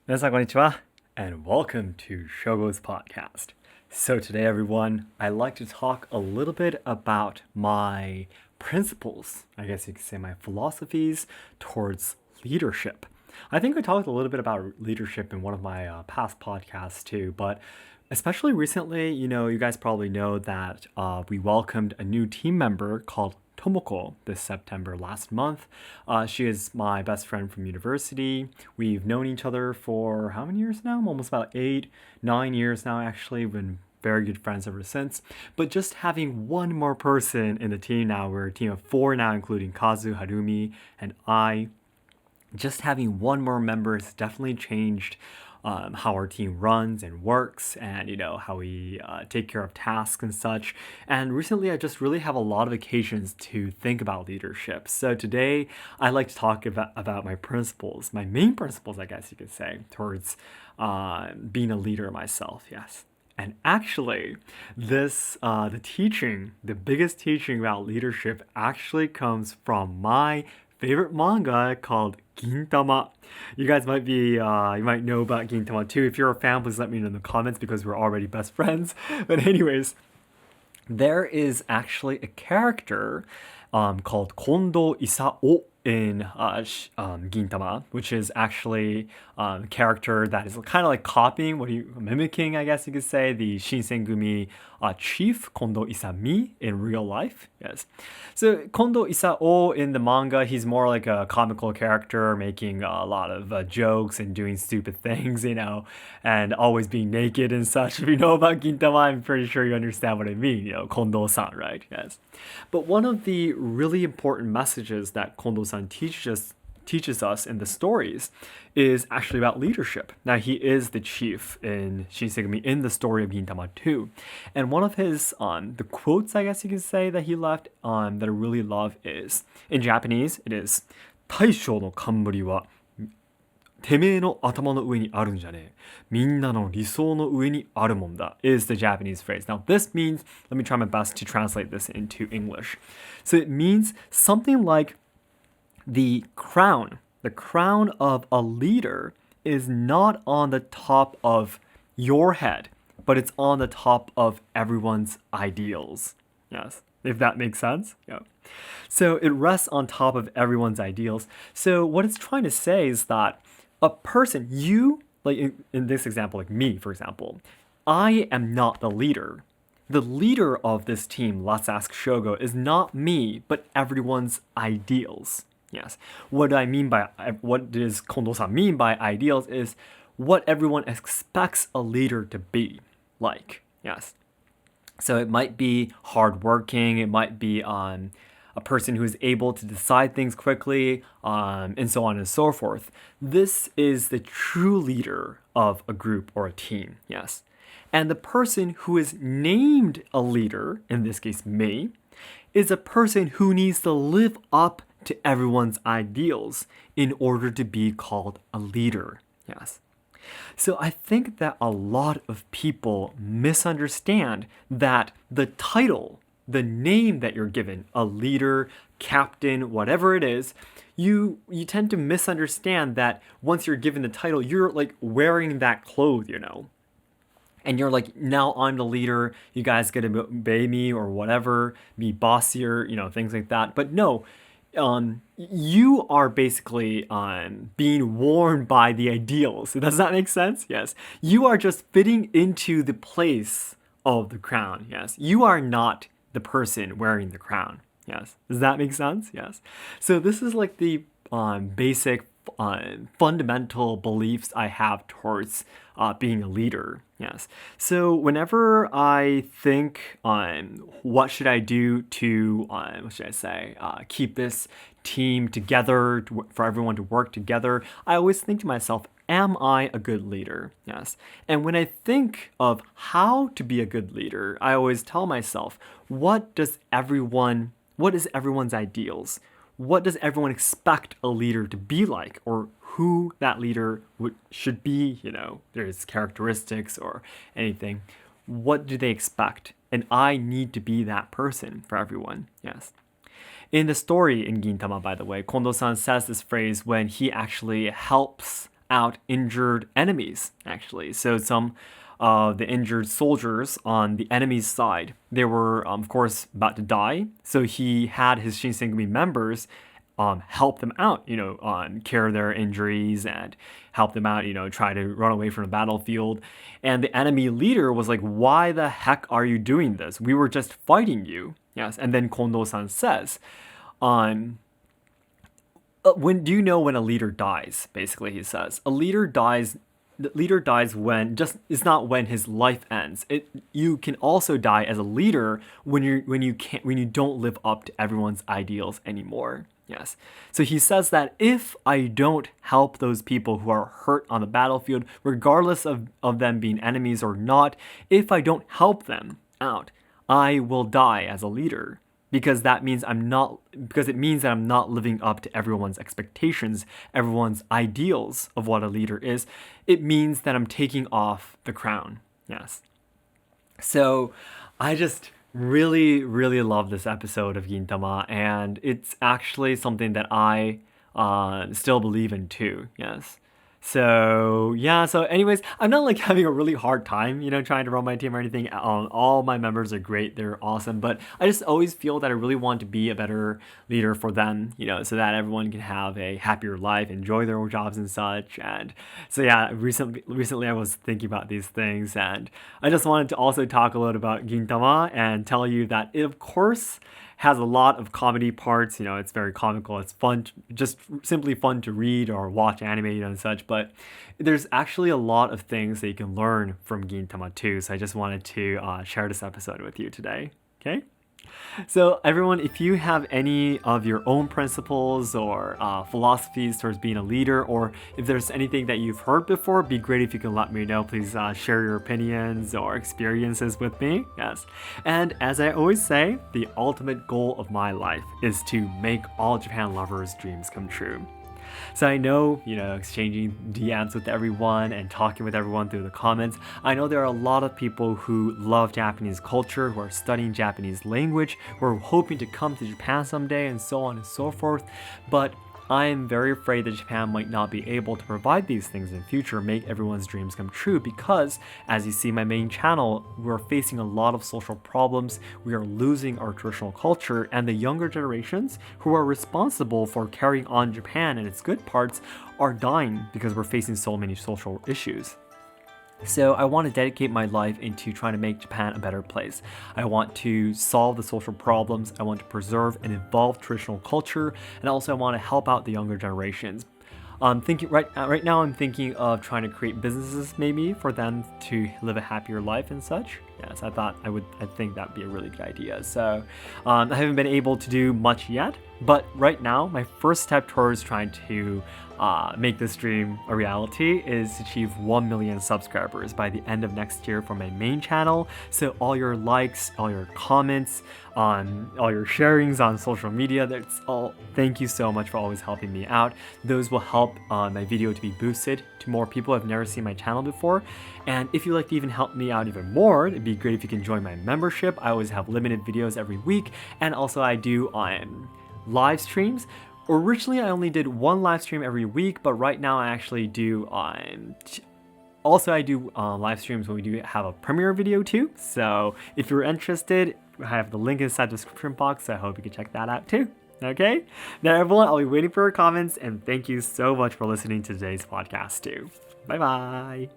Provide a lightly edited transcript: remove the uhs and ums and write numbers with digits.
皆さんこんにちは and welcome to Shogo's podcast. So today everyone, I'd like to talk a little bit about my principles, I guess you could say my philosophies towards leadership. I think I talked a little bit about leadership in one of my past podcasts too, but especially recently, you guys probably know that we welcomed a new team member called Tomoko this September last month. She is my best friend from university. We've known each other for how many years now? Almost about 8, 9 years now, actually. We've been very good friends ever since. But just having one more person in the team now, we're a team of 4 now, including Kazu, Harumi, and I. Just having one more member has definitely changed how our team runs and works, and how we take care of tasks and such. And recently I just really have a lot of occasions to think about leadership. So today I'd like to talk about my principles, my main principles, I guess you could say, towards being a leader myself. Yes. And actually, the biggest teaching about leadership actually comes from my favorite manga called Gintama. You guys might you might know about Gintama too. If you're a fan, please let me know in the comments because we're already best friends. But anyways, there is actually a character called Kondo Isao in Gintama, which is actually a character that is kind of like mimicking, I guess you could say, the Shinsengumi chief Kondo Isami in real life. Yes. So Kondo Isao in the manga, he's more like a comical character, making a lot of jokes and doing stupid things, and always being naked and such. If you know about Gintama, I'm pretty sure you understand what I mean, Kondo-san, right? Yes. But one of the really important messages that Kondo-san teaches us in the stories is actually about leadership. Now, he is the chief in Shinsengumi in the story of Gintama 2. And one of his, the quotes, I guess you could say, that he left that I really love is, in Japanese, it is, 大将の冠はてめえの頭の上にあるんじゃねえ。みんなの理想の上にあるもんだ is the Japanese phrase. Now this means, let me try my best to translate this into English. So it means something like the crown of a leader is not on the top of your head, but it's on the top of everyone's ideals. Yes, if that makes sense. Yeah. So it rests on top of everyone's ideals. So what it's trying to say is that a person, you, like in this example, like me, for example, I am not the leader. The leader of this team, Let's Ask Shogo, is not me, but everyone's ideals. Yes. What does Kondo-san mean by ideals is what everyone expects a leader to be like. Yes. So it might be hardworking, it might be a person who is able to decide things quickly, and so on and so forth. This is the true leader of a group or a team, yes. And the person who is named a leader, in this case me, is a person who needs to live up to everyone's ideals in order to be called a leader, yes. So I think that a lot of people misunderstand that the title, the name that you're given, a leader, captain, whatever it is, you tend to misunderstand that once you're given the title, you're like wearing that cloth, And you're like, now I'm the leader, you guys get to obey me or whatever, be bossier, things like that. But no, you are basically being worn by the ideals. Does that make sense? Yes. You are just fitting into the place of the crown. Yes. You are not the person wearing the crown. Yes. Does that make sense? Yes. So this is like the basic fundamental beliefs I have towards being a leader. Yes. So whenever I think what should I do to, keep this team together, for everyone to work together, I always think to myself, am I a good leader? Yes. And when I think of how to be a good leader, I always tell myself, what is everyone's ideals? What does everyone expect a leader to be like, or who that leader should be, there's characteristics or anything. What do they expect? And I need to be that person for everyone. Yes. In the story in Gintama, by the way, Kondo-san says this phrase when he actually helps out injured enemies, actually. So some the injured soldiers on the enemy's side, they were, of course, about to die. So he had his Shinsengumi members help them out, cure their injuries and help them out, try to run away from the battlefield. And the enemy leader was like, why the heck are you doing this? We were just fighting you. Yes. And then Kondo-san says, when do you know when a leader dies? Basically, he says, a leader dies. The leader dies when it's not when his life ends. You can also die as a leader when you don't live up to everyone's ideals anymore. Yes. So he says that if I don't help those people who are hurt on the battlefield, regardless of them being enemies or not, if I don't help them out, I will die as a leader. Because it means that I'm not living up to everyone's expectations, everyone's ideals of what a leader is. It means that I'm taking off the crown. Yes. So I just really, really love this episode of Gintama, and it's actually something that I still believe in too. Yes. So anyways, I'm not like having a really hard time, trying to run my team or anything. All my members are great. They're awesome. But I just always feel that I really want to be a better leader for them, so that everyone can have a happier life, enjoy their own jobs and such. And so recently I was thinking about these things, and I just wanted to also talk a little about Gintama and tell you that it, of course, has a lot of comedy parts. It's very comical. It's fun, just simply fun to read or watch anime, and such. But there's actually a lot of things that you can learn from Gintama too. So I just wanted to share this episode with you today. Okay. So everyone, if you have any of your own principles or philosophies towards being a leader, or if there's anything that you've heard before, it'd be great if you can let me know. Please share your opinions or experiences with me. Yes. And as I always say, the ultimate goal of my life is to make all Japan lovers' dreams come true. So I know, exchanging DMs with everyone and talking with everyone through the comments, I know there are a lot of people who love Japanese culture, who are studying Japanese language, who are hoping to come to Japan someday, and so on and so forth. But I am very afraid that Japan might not be able to provide these things in the future, make everyone's dreams come true, because, as you see my main channel, we're facing a lot of social problems, we are losing our traditional culture, and the younger generations, who are responsible for carrying on Japan and its good parts, are dying because we're facing so many social issues. So I want to dedicate my life into trying to make Japan a better place. I want to solve the social problems, I want to preserve and evolve traditional culture, and also I want to help out the younger generations. I'm thinking right now I'm thinking of trying to create businesses maybe for them to live a happier life and such. Yes, I think that'd be a really good idea. So I haven't been able to do much yet, but right now my first step towards trying to make this dream a reality is to achieve 1 million subscribers by the end of next year for my main channel. So all your likes, all your comments, all your sharings on social media, thank you so much for always helping me out. Those will help my video to be boosted to more people who have never seen my channel before. And if you'd like to even help me out even more, it'd be great if you can join my membership. I always have limited videos every week, and also I do live streams. Originally, I only did one live stream every week, but right now I actually do live streams when we do have a premiere video too. So if you're interested, I have the link inside the description box. So I hope you can check that out too. Okay? Now everyone, I'll be waiting for your comments, and thank you so much for listening to today's podcast too. Bye bye.